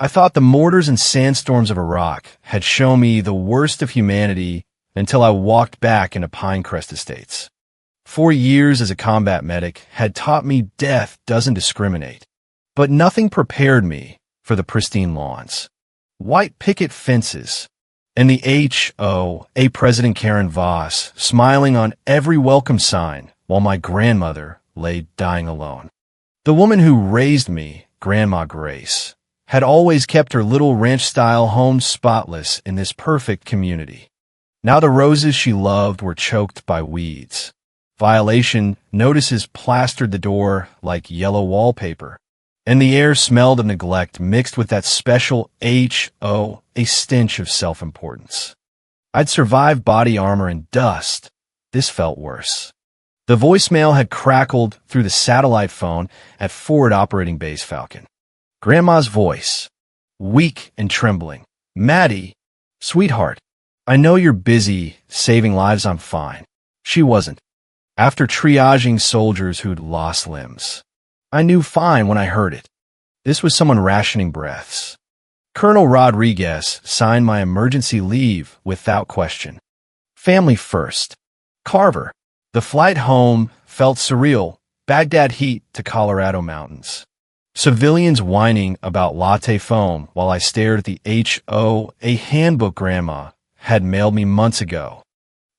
I thought the mortars and sandstorms of Iraq had shown me the worst of humanity until I walked back into Pinecrest Estates. 4 years as a combat medic had taught me death doesn't discriminate, but nothing prepared me for the pristine lawns, white picket fences, and the HOA President Karen Voss smiling on every welcome sign while my grandmother lay dying alone. The woman who raised me, Grandma Grace, had always kept her little ranch-style home spotless in this perfect community. Now the roses she loved were choked by weeds. Violation notices plastered the door like yellow wallpaper, and the air smelled of neglect mixed with that special HOA stench of self-importance. I'd survived body armor and dust. This felt worse. The voicemail had crackled through the satellite phone at Forward Operating Base Falcon. Grandma's voice, weak and trembling. "Maddie, sweetheart, I know you're busy saving lives. I'm fine." She wasn't. After triaging soldiers who'd lost limbs, I knew fine when I heard it. This was someone rationing breaths. Colonel Rodriguez signed my emergency leave without question. Family first. Carver. The flight home felt surreal. Baghdad heat to Colorado mountains. Civilians whining about latte foam while I stared at the HOA handbook Grandma had mailed me months ago.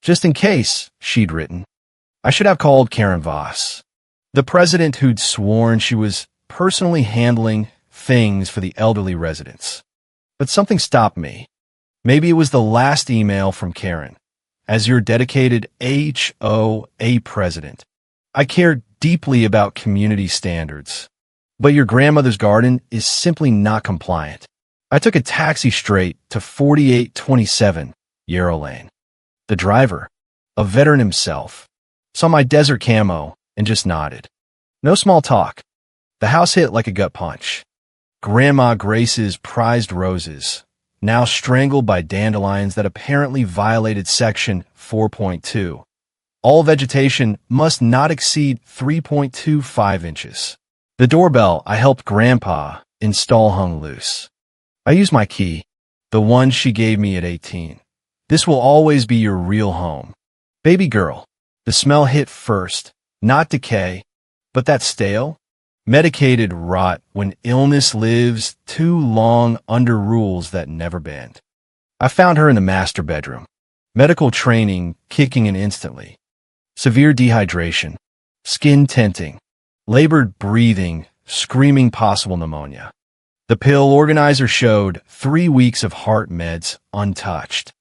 Just in case, she'd written. I should have called Karen Voss, the president who'd sworn she was personally handling things for the elderly residents. But something stopped me. Maybe it was the last email from Karen. As your dedicated HOA president, I care deeply about community standards, but your grandmother's garden is simply not compliant. I took a taxi straight to 4827 Yarrow Lane. The driver, a veteran himself, saw my desert camo and just nodded. No small talk. The house hit like a gut punch. Grandma Grace's prized roses, now strangled by dandelions that apparently violated Section 4.2. All vegetation must not exceed 3.25 inches. The doorbell I helped Grandpa install hung loose. I used my key, the one she gave me at 18. This will always be your real home. Baby girl. The smell hit first, not decay, but that stale, medicated rot when illness lives too long under rules that never bend. I found her in the master bedroom, medical training kicking in instantly. Severe dehydration, skin tinting, labored breathing, screaming possible pneumonia. The pill organizer showed 3 weeks of heart meds untouched.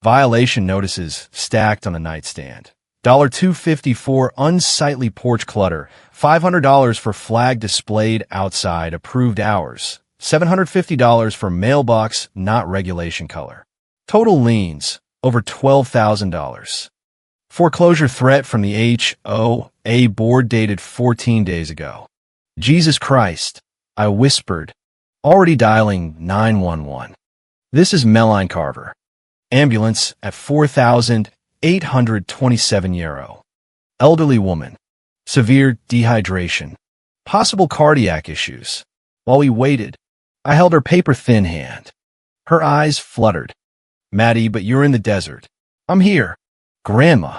Violation notices stacked on the nightstand. $2.50 for unsightly porch clutter, $500 for flag displayed outside approved hours, $750 for mailbox not regulation color. Total liens, over $12,000. Foreclosure threat from the HOA board dated 14 days ago. Jesus Christ, I whispered, already dialing 911. This is Melline Carver. Ambulance at 4,827 Yarrow. Elderly woman. Severe dehydration. Possible cardiac issues. While we waited, I held her paper-thin hand. Her eyes fluttered. Maddie, but you're in the desert. I'm here. Grandma.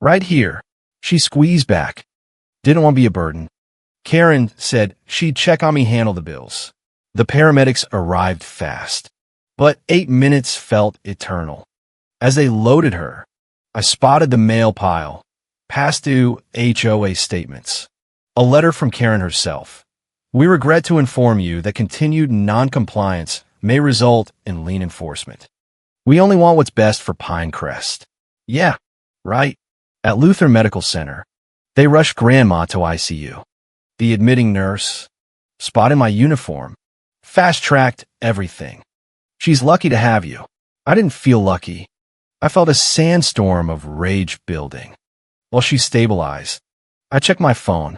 Right here. She squeezed back. Didn't want to be a burden. Karen said she'd check on me, handle the bills. The paramedics arrived fast, but 8 minutes felt eternal. As they loaded her, I spotted the mail pile, past due HOA statements. A letter from Karen herself. We regret to inform you that continued non-compliance may result in lien enforcement. We only want what's best for Pinecrest. Yeah, right. At Luther Medical Center, they rushed Grandma to ICU. The admitting nurse spotted my uniform, fast-tracked everything. She's lucky to have you. I didn't feel lucky. I felt a sandstorm of rage building. While she stabilized, I checked my phone.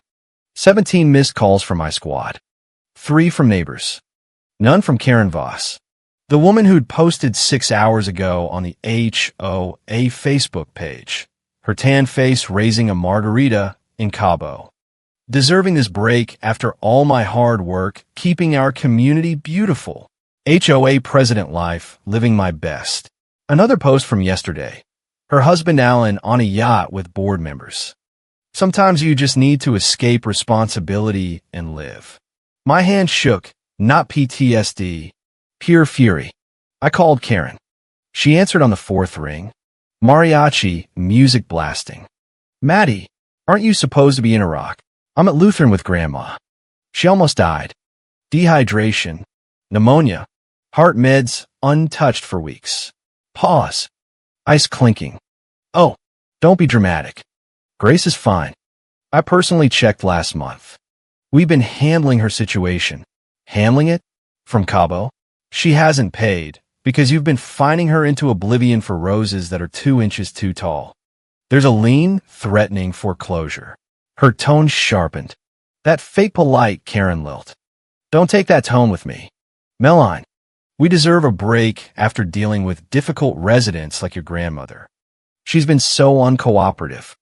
17 missed calls from my squad. 3 from neighbors. None from Karen Voss, the woman who'd posted 6 hours ago on the HOA Facebook page, her tan face raising a margarita in Cabo. Deserving this break after all my hard work keeping our community beautiful. HOA president life, living my best. Another post from yesterday. Her husband Alan on a yacht with board members. Sometimes you just need to escape responsibility and live. My hand shook, not PTSD, pure fury. I called Karen. She answered on the fourth ring. Mariachi, music blasting. Maddie, aren't you supposed to be in Iraq? I'm at Lutheran with Grandma. She almost died. Dehydration, pneumonia, heart meds untouched for weeks. Pause. Ice clinking. Oh, don't be dramatic. Grace is fine. I personally checked last month. We've been handling her situation. Handling it? From Cabo? She hasn't paid, because you've been fining her into oblivion for roses that are 2 inches too tall. There's a lean, threatening foreclosure. Her tone sharpened. That fake polite Karen lilt. Don't take that tone with me. Meline, we deserve a break after dealing with difficult residents like your grandmother. She's been so uncooperative.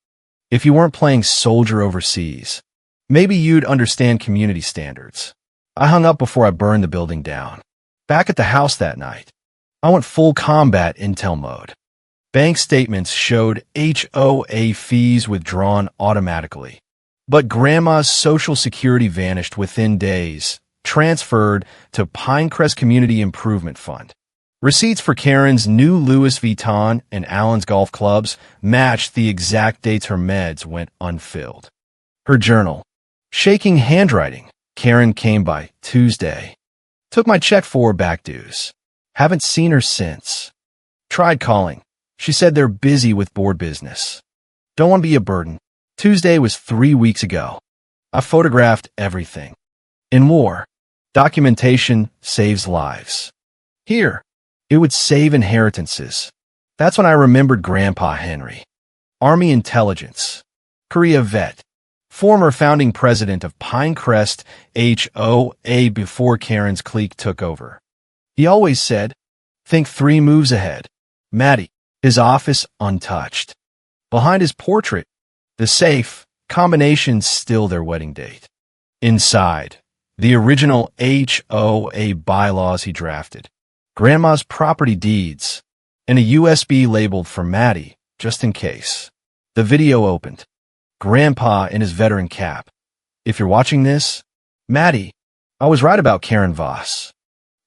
If you weren't playing soldier overseas, maybe you'd understand community standards. I hung up before I burned the building down. Back at the house that night, I went full combat intel mode. Bank statements showed HOA fees withdrawn automatically. But Grandma's Social Security vanished within days, transferred to Pinecrest Community Improvement Fund. Receipts for Karen's new Louis Vuitton and Allen's golf clubs matched the exact dates her meds went unfilled. Her journal. Shaking handwriting. Karen came by Tuesday. Took my check for back dues. Haven't seen her since. Tried calling. She said they're busy with board business. Don't want to be a burden. Tuesday was 3 weeks ago. I photographed everything. In war, documentation saves lives. Here, it would save inheritances. That's when I remembered Grandpa Henry. Army intelligence. Korea vet. Former founding president of Pinecrest HOA before Karen's clique took over. He always said, think 3 moves ahead. Maddie, his office untouched. Behind his portrait, the safe, combination still their wedding date. Inside, the original HOA bylaws he drafted. Grandma's property deeds, and a USB labeled for Maddie, just in case. The video opened. Grandpa in his veteran cap. If you're watching this, Maddie, I was right about Karen Voss.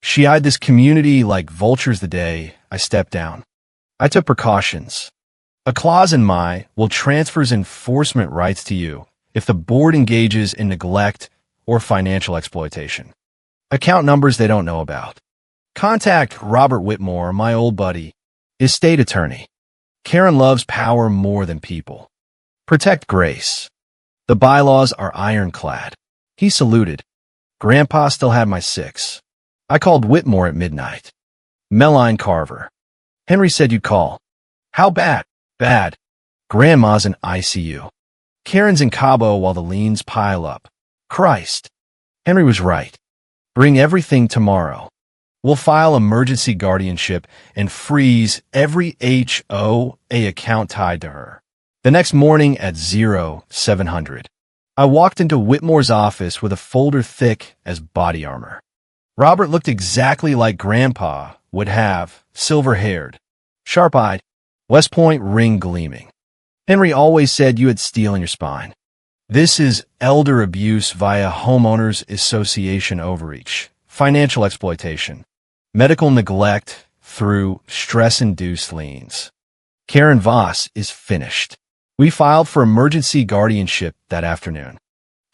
She eyed this community like vultures the day I stepped down. I took precautions. A clause in my will transfers enforcement rights to you if the board engages in neglect or financial exploitation. Account numbers they don't know about. Contact Robert Whitmore, my old buddy, his state attorney. Karen loves power more than people. Protect Grace. The bylaws are ironclad. He saluted. Grandpa still had my 6. I called Whitmore at midnight. Meline Carver. Henry said you'd call. How bad? Bad. Grandma's in ICU. Karen's in Cabo while the liens pile up. Christ. Henry was right. Bring everything tomorrow. We'll file emergency guardianship and freeze every HOA account tied to her. The next morning at 0700, I walked into Whitmore's office with a folder thick as body armor. Robert looked exactly like Grandpa would have, silver-haired, sharp-eyed, West Point ring gleaming. Henry always said you had steel in your spine. This is elder abuse via homeowners association overreach, financial exploitation, medical neglect through stress-induced liens. Karen Voss is finished. We filed for emergency guardianship that afternoon.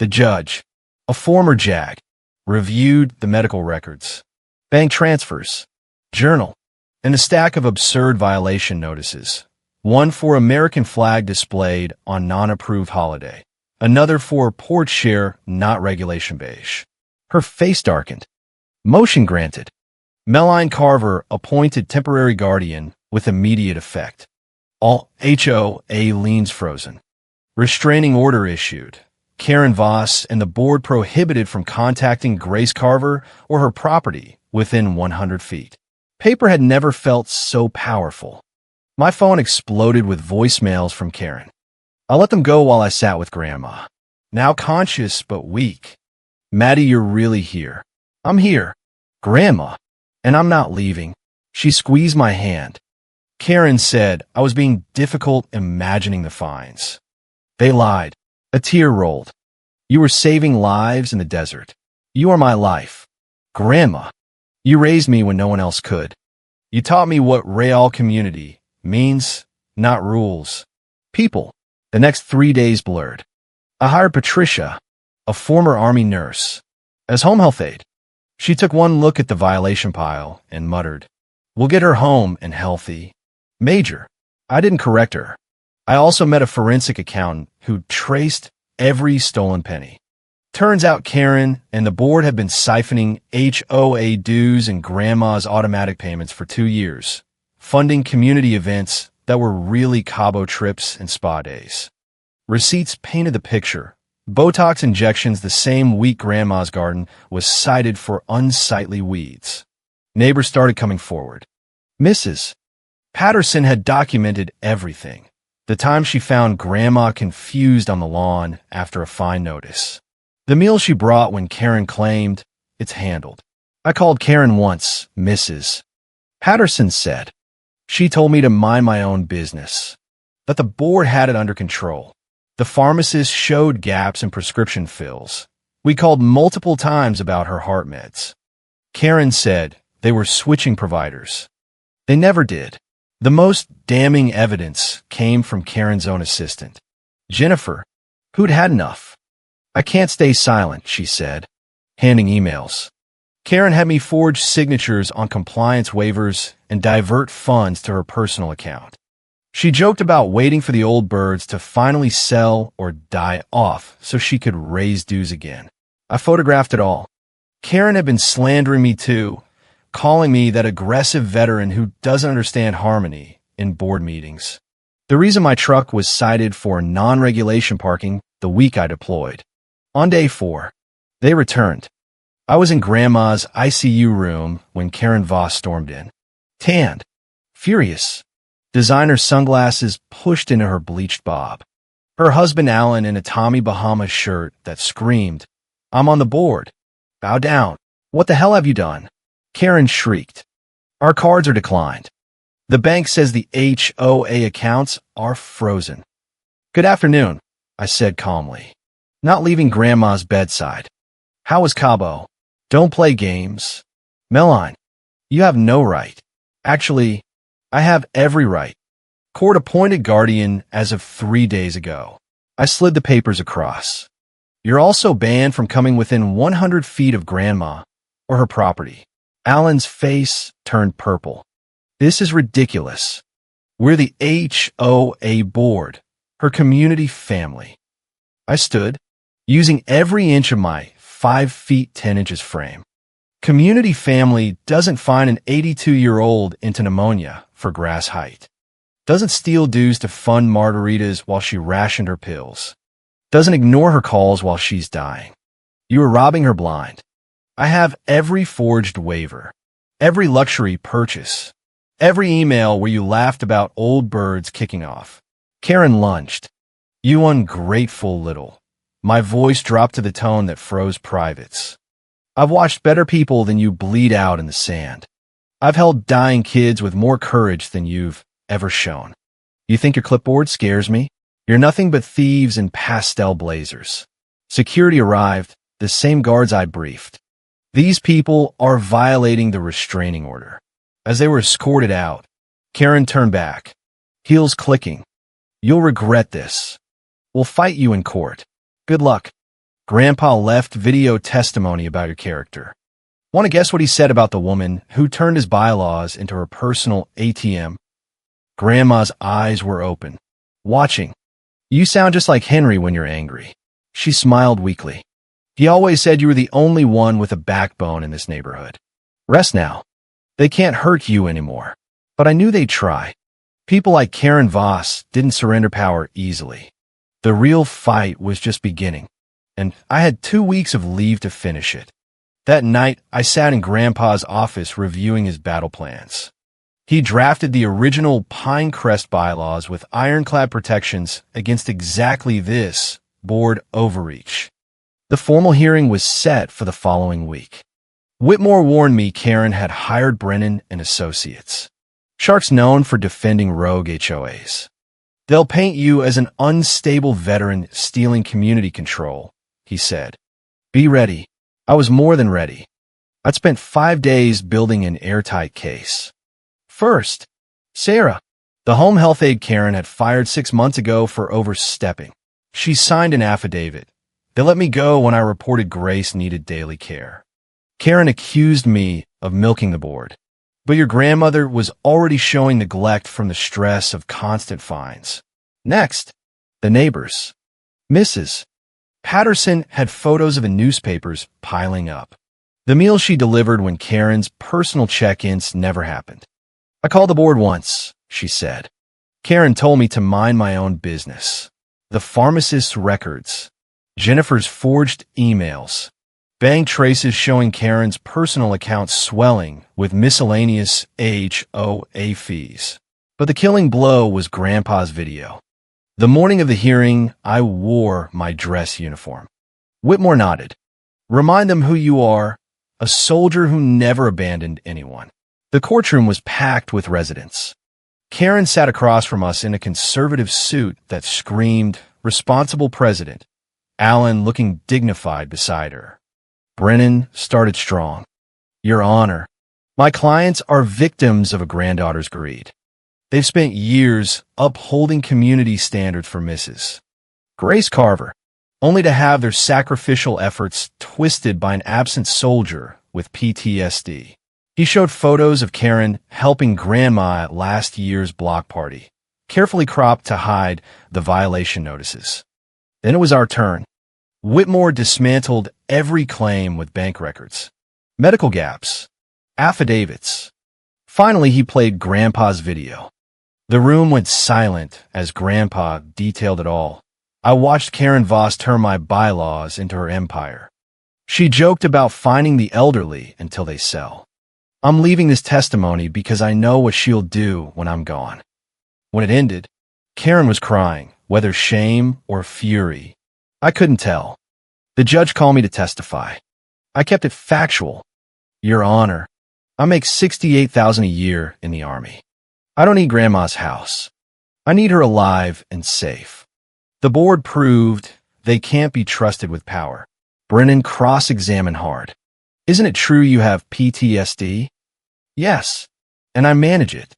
The judge, a former JAG, reviewed the medical records, bank transfers, journal, and a stack of absurd violation notices. One for American flag displayed on non-approved holiday. Another for port share not regulation beige. Her face darkened. Motion granted. Meline Carver appointed temporary guardian with immediate effect. All HOA liens frozen. Restraining order issued. Karen Voss and the board prohibited from contacting Grace Carver or her property within 100 feet. Paper had never felt so powerful. My phone exploded with voicemails from Karen. I let them go while I sat with Grandma. Now conscious but weak. Maddie, you're really here. I'm here. Grandma. and I'm not leaving. She squeezed my hand. Karen said I was being difficult imagining the fines. They lied. A tear rolled. You were saving lives in the desert. You are my life. Grandma, you raised me when no one else could. You taught me what real community means, not rules. People. The next 3 days blurred. I hired Patricia, a former Army nurse, as home health aide. She took one look at the violation pile and muttered, "We'll get her home and healthy." Major. I didn't correct her. I also met a forensic accountant who traced every stolen penny. Turns out Karen and the board had been siphoning HOA dues and Grandma's automatic payments for 2 years, funding community events that were really Cabo trips and spa days. Receipts painted the picture. Botox injections the same week Grandma's garden was cited for unsightly weeds. Neighbors started coming forward. Mrs. Patterson had documented everything. The time she found Grandma confused on the lawn after a fine notice. The meal she brought when Karen claimed, "It's handled." I called Karen once, Mrs. Patterson said. She told me to mind my own business, that the board had it under control. The pharmacist showed gaps in prescription fills. We called multiple times about her heart meds. Karen said they were switching providers. They never did. The most damning evidence came from Karen's own assistant, Jennifer, who'd had enough. "I can't stay silent," she said, handing emails. Karen had me forge signatures on compliance waivers and divert funds to her personal account. She joked about waiting for the old birds to finally sell or die off so she could raise dues again. I photographed it all. Karen had been slandering me too, calling me that aggressive veteran who doesn't understand harmony in board meetings. The reason my truck was cited for non-regulation parking the week I deployed. On day 4, they returned. I was in Grandma's ICU room when Karen Voss stormed in. Tanned, furious, designer sunglasses pushed into her bleached bob. Her husband Alan in a Tommy Bahama shirt that screamed, "I'm on the board. Bow down. What the hell have you done?" Karen shrieked. "Our cards are declined. The bank says the HOA accounts are frozen." "Good afternoon," I said calmly, not leaving Grandma's bedside. "How was Cabo?" "Don't play games." "Meline, you have no right." "Actually, I have every right. Court-appointed guardian as of 3 days ago." I slid the papers across. "You're also banned from coming within 100 feet of Grandma or her property." Alan's face turned purple. "This is ridiculous. We're the HOA board, her community family." I stood, using every inch of my 5 feet 10 inches frame. Community family doesn't fine an 82-year-old into pneumonia for grass height. Doesn't steal dues to fund margaritas while she rationed her pills. Doesn't ignore her calls while she's dying. You are robbing her blind. I have every forged waiver, every luxury purchase, every email where you laughed about old birds kicking off. Karen lunged. "You ungrateful little." My voice dropped to the tone that froze privates. "I've watched better people than you bleed out in the sand. I've held dying kids with more courage than you've ever shown. You think your clipboard scares me? You're nothing but thieves in pastel blazers." Security arrived, the same guards I briefed. "These people are violating the restraining order." As they were escorted out, Karen turned back, heels clicking. "You'll regret this. We'll fight you in court. Good luck." Grandpa left video testimony about your character. Want to guess what he said about the woman who turned his bylaws into her personal ATM? Grandma's eyes were open, watching. "You sound just like Henry when you're angry." She smiled weakly. "He always said you were the only one with a backbone in this neighborhood. Rest now. They can't hurt you anymore." But I knew they'd try. People like Karen Voss didn't surrender power easily. The real fight was just beginning, and I had 2 weeks of leave to finish it. That night, I sat in Grandpa's office reviewing his battle plans. He drafted the original Pinecrest bylaws with ironclad protections against exactly this board overreach. The formal hearing was set for the following week. Whitmore warned me Karen had hired Brennan and Associates, sharks known for defending rogue HOAs. They'll paint you as an unstable veteran stealing community control, he said. Be ready. I was more than ready. I'd spent 5 days building an airtight case. First, Sarah, the home health aide Karen had fired 6 months ago for overstepping. She signed an affidavit. They let me go when I reported Grace needed daily care. Karen accused me of milking the board. But your grandmother was already showing neglect from the stress of constant fines. Next, the neighbors. Mrs. Patterson had photos of the newspapers piling up. The meal she delivered when Karen's personal check-ins never happened. I called the board once, she said. Karen told me to mind my own business. The pharmacist's records, Jennifer's forged emails, bank traces showing Karen's personal account swelling with miscellaneous HOA fees. But the killing blow was Grandpa's video. The morning of the hearing, I wore my dress uniform. Whitmore nodded. Remind them who you are, a soldier who never abandoned anyone. The courtroom was packed with residents. Karen sat across from us in a conservative suit that screamed, "Responsible President," Alan looking dignified beside her. Brennan started strong. Your Honor, my clients are victims of a granddaughter's greed. They've spent years upholding community standards for Mrs. Grace Carver, only to have their sacrificial efforts twisted by an absent soldier with PTSD. He showed photos of Karen helping Grandma at last year's block party, carefully cropped to hide the violation notices. Then it was our turn. Whitmore dismantled every claim with bank records, medical gaps, affidavits. Finally, he played Grandpa's video. The room went silent as Grandpa detailed it all. I watched Karen Voss turn my bylaws into her empire. She joked about finding the elderly until they sell. I'm leaving this testimony because I know what she'll do when I'm gone. When it ended, Karen was crying, whether shame or fury. I couldn't tell. The judge called me to testify. I kept it factual. Your Honor, I make $68,000 a year in the Army. I don't need Grandma's house. I need her alive and safe. The board proved they can't be trusted with power. Brennan cross-examined hard. Isn't it true you have PTSD? Yes, and I manage it.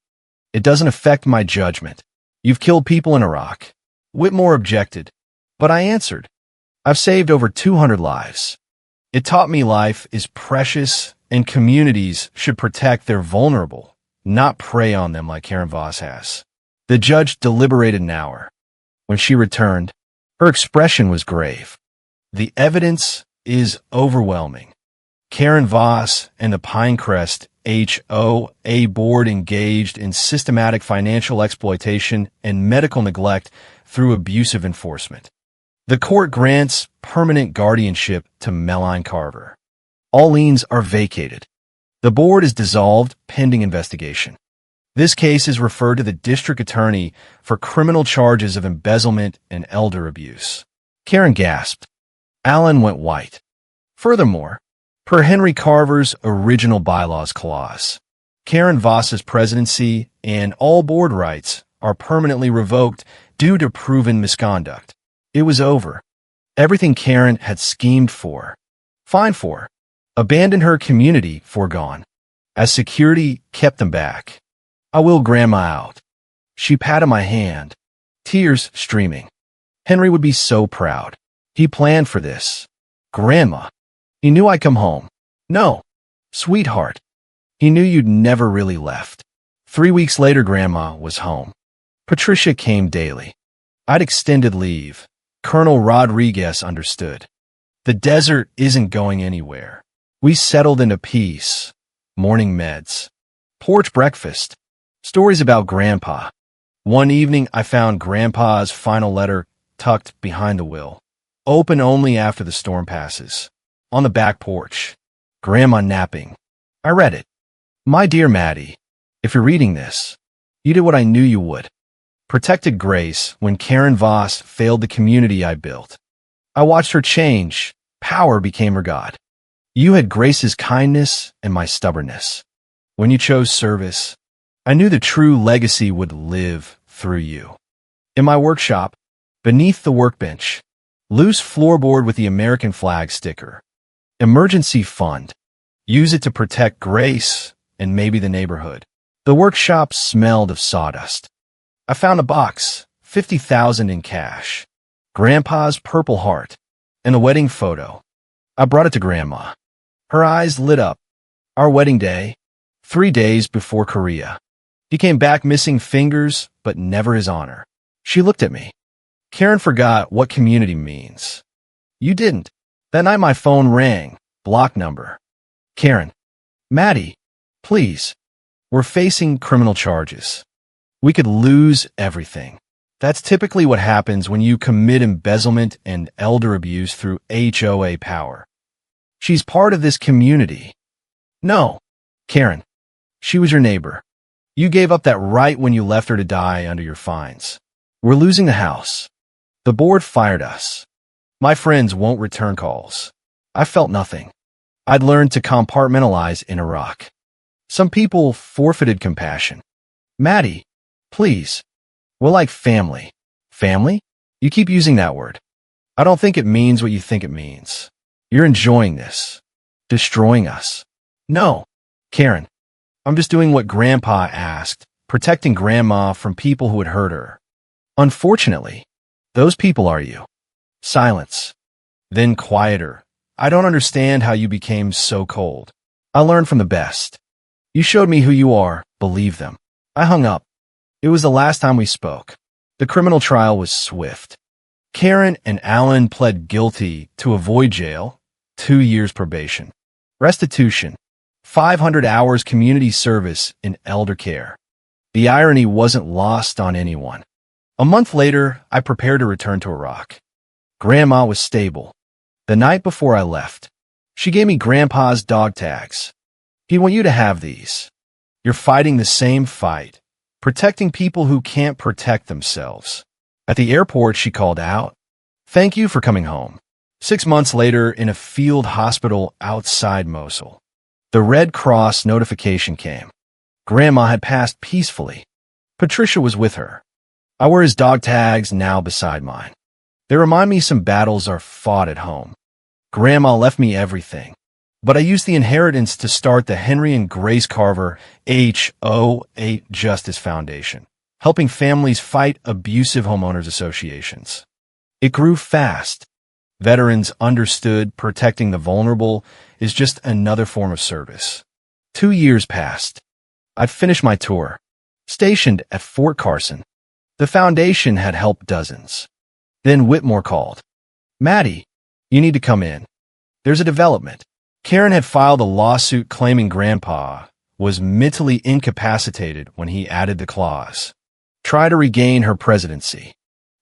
It doesn't affect my judgment. You've killed people in Iraq. Whitmore objected, but I answered. I've saved over 200 lives. It taught me life is precious and communities should protect their vulnerable, not prey on them like Karen Voss has. The judge deliberated an hour. When she returned, her expression was grave. The evidence is overwhelming. Karen Voss and the Pinecrest HOA board engaged in systematic financial exploitation and medical neglect through abusive enforcement. The court grants permanent guardianship to Melanie Carver. All liens are vacated. The board is dissolved pending investigation. This case is referred to the district attorney for criminal charges of embezzlement and elder abuse. Karen gasped. Alan went white. Furthermore, per Henry Carver's original bylaws clause, Karen Voss's presidency and all board rights are permanently revoked due to proven misconduct. It was over. Everything Karen had schemed for, fined for, abandoned her community foregone, as security kept them back. I will Grandma out. She patted my hand, tears streaming. Henry would be so proud. He planned for this. Grandma. He knew I'd come home. No, sweetheart. He knew you'd never really left. 3 weeks later, Grandma was home. Patricia came daily. I'd extended leave. Colonel Rodriguez understood. The desert isn't going anywhere. We settled into peace. Morning meds. Porch breakfast. Stories about Grandpa. One evening, I found Grandpa's final letter tucked behind the will. Open only after the storm passes. On the back porch. Grandma napping. I read it. My dear Maddie, if you're reading this, you did what I knew you would. Protected Grace when Karen Voss failed the community I built. I watched her change. Power became her god. You had Grace's kindness and my stubbornness. When you chose service, I knew the true legacy would live through you. In my workshop, beneath the workbench, loose floorboard with the American flag sticker. Emergency fund. Use it to protect Grace and maybe the neighborhood. The workshop smelled of sawdust. I found a box, $50,000 in cash, Grandpa's Purple Heart, and a wedding photo. I brought it to Grandma. Her eyes lit up. Our wedding day, 3 days before Korea. He came back missing fingers, but never his honor. She looked at me. Karen forgot what community means. You didn't. That night my phone rang. Block number. Karen. Maddie, please. We're facing criminal charges. We could lose everything. That's typically what happens when you commit embezzlement and elder abuse through HOA power. She's part of this community. No, Karen. She was your neighbor. You gave up that right when you left her to die under your fines. We're losing the house. The board fired us. My friends won't return calls. I felt nothing. I'd learned to compartmentalize in Iraq. Some people forfeited compassion. Maddie, please. We're like family. Family? You keep using that word. I don't think it means what you think it means. You're enjoying this. Destroying us. No, Karen. I'm just doing what Grandpa asked, protecting Grandma from people who would hurt her. Unfortunately, those people are you. Silence. Then quieter. I don't understand how you became so cold. I learned from the best. You showed me who you are. Believe them. I hung up. It was the last time we spoke. The criminal trial was swift. Karen and Alan pled guilty to avoid jail, 2 years probation. Restitution, 500 hours community service in elder care. The irony wasn't lost on anyone. A month later, I prepared to return to Iraq. Grandma was stable. The night before I left, she gave me Grandpa's dog tags. He want you to have these. You're fighting the same fight, protecting people who can't protect themselves. At the airport, she called out, "Thank you for coming home." 6 months later, in a field hospital outside Mosul, the Red Cross notification came. Grandma had passed peacefully. Patricia was with her. I wear his dog tags now beside mine. They remind me some battles are fought at home. Grandma left me everything, but I used the inheritance to start the Henry and Grace Carver HOA Justice Foundation, helping families fight abusive homeowners associations. It grew fast. Veterans understood protecting the vulnerable is just another form of service. 2 years passed. I'd finished my tour, stationed at Fort Carson. The foundation had helped dozens. Then Whitmore called. "Maddie, you need to come in. There's a development." Karen had filed a lawsuit claiming Grandpa was mentally incapacitated when he added the clause, "Try to regain her presidency."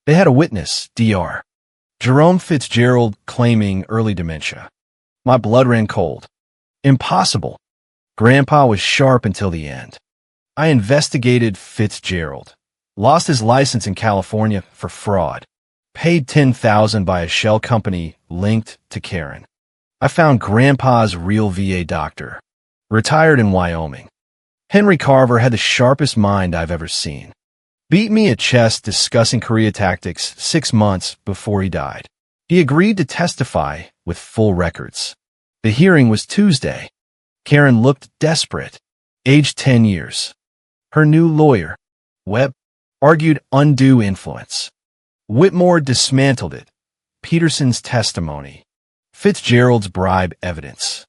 They had a witness, Dr. Jerome Fitzgerald, claiming early dementia. My blood ran cold. Impossible. Grandpa was sharp until the end. I investigated Fitzgerald, lost his license in California for fraud, paid $10,000 by a shell company linked to Karen. I found Grandpa's real VA doctor, retired in Wyoming. Henry Carver had the sharpest mind I've ever seen. Beat me at chess discussing Korea tactics 6 months before he died. He agreed to testify with full records. The hearing was Tuesday. Karen looked desperate, aged 10 years. Her new lawyer, Webb, argued undue influence. Whitmore dismantled it. Peterson's testimony. Fitzgerald's bribe evidence.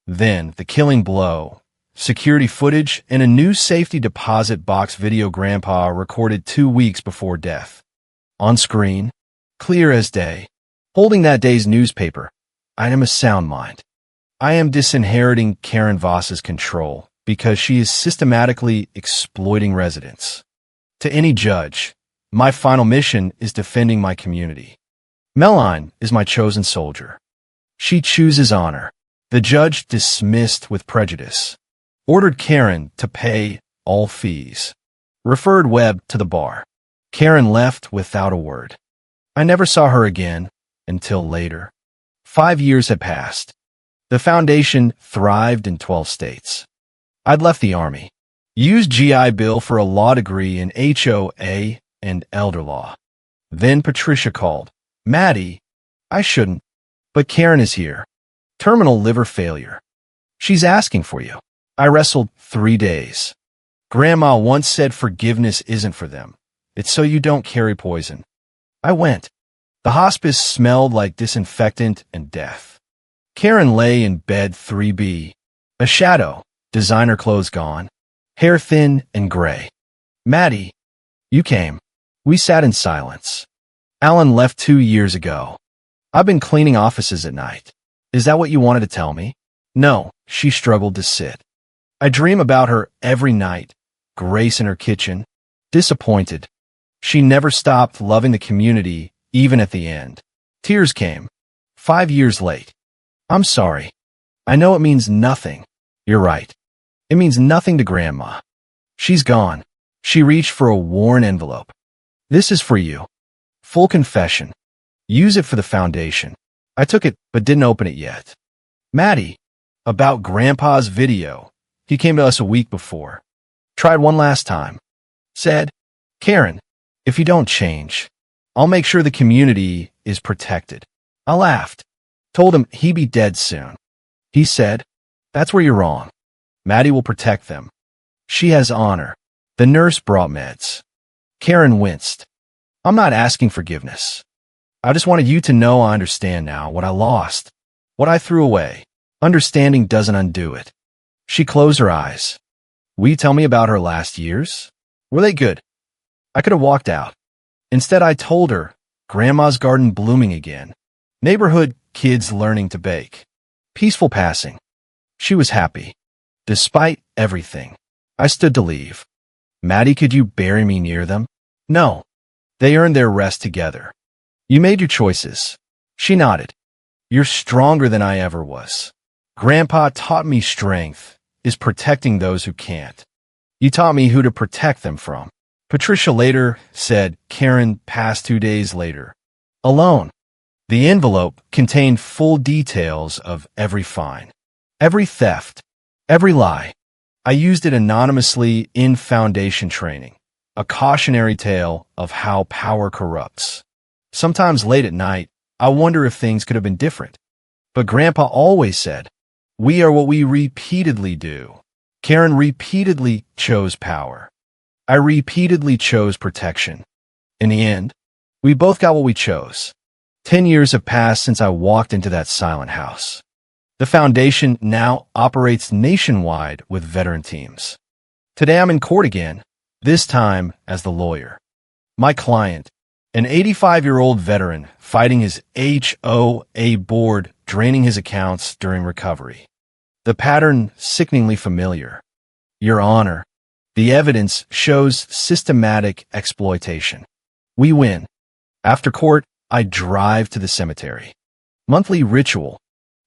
Then the killing blow. Security footage and a new safety deposit box video Grandpa recorded 2 weeks before death. On screen, clear as day, holding that day's newspaper. I am a sound mind. I am disinheriting Karen Voss's control because she is systematically exploiting residents. To any judge, my final mission is defending my community. Meline is my chosen soldier. She chooses honor. The judge dismissed with prejudice. Ordered Karen to pay all fees. Referred Webb to the bar. Karen left without a word. I never saw her again until later. 5 years had passed. The foundation thrived in 12 states. I'd left the Army, used GI Bill for a law degree in HOA and elder law. Then Patricia called. Maddie, I shouldn't, but Karen is here. Terminal liver failure. She's asking for you. I wrestled 3 days. Grandma once said forgiveness isn't for them. It's so you don't carry poison. I went. The hospice smelled like disinfectant and death. Karen lay in bed 3B. A shadow, designer clothes gone, hair thin and gray. Maddie, you came. We sat in silence. Alan left 2 years ago. I've been cleaning offices at night. Is that what you wanted to tell me? No, she struggled to sit. I dream about her every night. Grace in her kitchen. Disappointed. She never stopped loving the community, even at the end. Tears came. 5 years late. I'm sorry. I know it means nothing. You're right. It means nothing to Grandma. She's gone. She reached for a worn envelope. This is for you. Full confession. Use it for the foundation. I took it, but didn't open it yet. Maddie, about Grandpa's video. He came to us a week before. Tried one last time. Said, Karen, if you don't change, I'll make sure the community is protected. I laughed. Told him he'd be dead soon. He said, that's where you're wrong. Maddie will protect them. She has honor. The nurse brought meds. Karen winced. I'm not asking forgiveness. I just wanted you to know I understand now what I lost, what I threw away. Understanding doesn't undo it. She closed her eyes. Will you tell me about her last years? Were they good? I could have walked out. Instead, I told her, Grandma's garden blooming again. Neighborhood kids learning to bake. Peaceful passing. She was happy. Despite everything, I stood to leave. Maddie, could you bury me near them? No. They earned their rest together. You made your choices. She nodded. You're stronger than I ever was. Grandpa taught me strength is protecting those who can't. You taught me who to protect them from. Patricia later said Karen passed 2 days later. Alone. The envelope contained full details of every fine, every theft, every lie. I used it anonymously in foundation training, a cautionary tale of how power corrupts. Sometimes late at night, I wonder if things could have been different. But Grandpa always said, we are what we repeatedly do. Karen repeatedly chose power. I repeatedly chose protection. In the end, we both got what we chose. 10 years have passed since I walked into that silent house. The foundation now operates nationwide with veteran teams. Today I'm in court again, this time as the lawyer. My client, an 85-year-old veteran fighting his HOA board, draining his accounts during recovery. The pattern sickeningly familiar. Your Honor, the evidence shows systematic exploitation. We win. After court, I drive to the cemetery. Monthly ritual.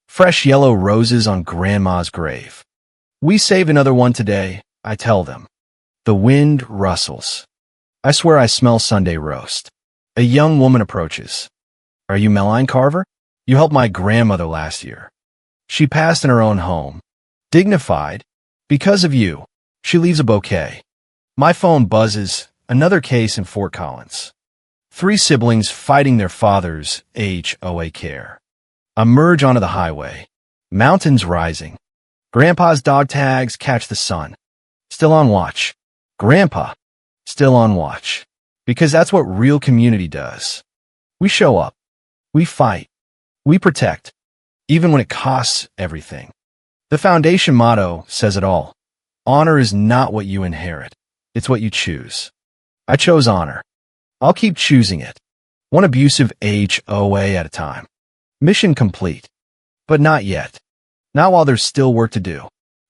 Fresh yellow roses on Grandma's grave. We save another one today, I tell them. The wind rustles. I swear I smell Sunday roast. A young woman approaches. Are you Meline Carver? You helped my grandmother last year. She passed in her own home. Dignified. Because of you. She leaves a bouquet. My phone buzzes. Another case in Fort Collins. 3 siblings fighting their father's HOA care. I merge onto the highway. Mountains rising. Grandpa's dog tags catch the sun. Still on watch. Grandpa. Still on watch. Because that's what real community does. We show up. We fight. We protect. Even when it costs everything. The foundation motto says it all. Honor is not what you inherit. It's what you choose. I chose honor. I'll keep choosing it. One abusive HOA at a time. Mission complete. But not yet. Not while there's still work to do.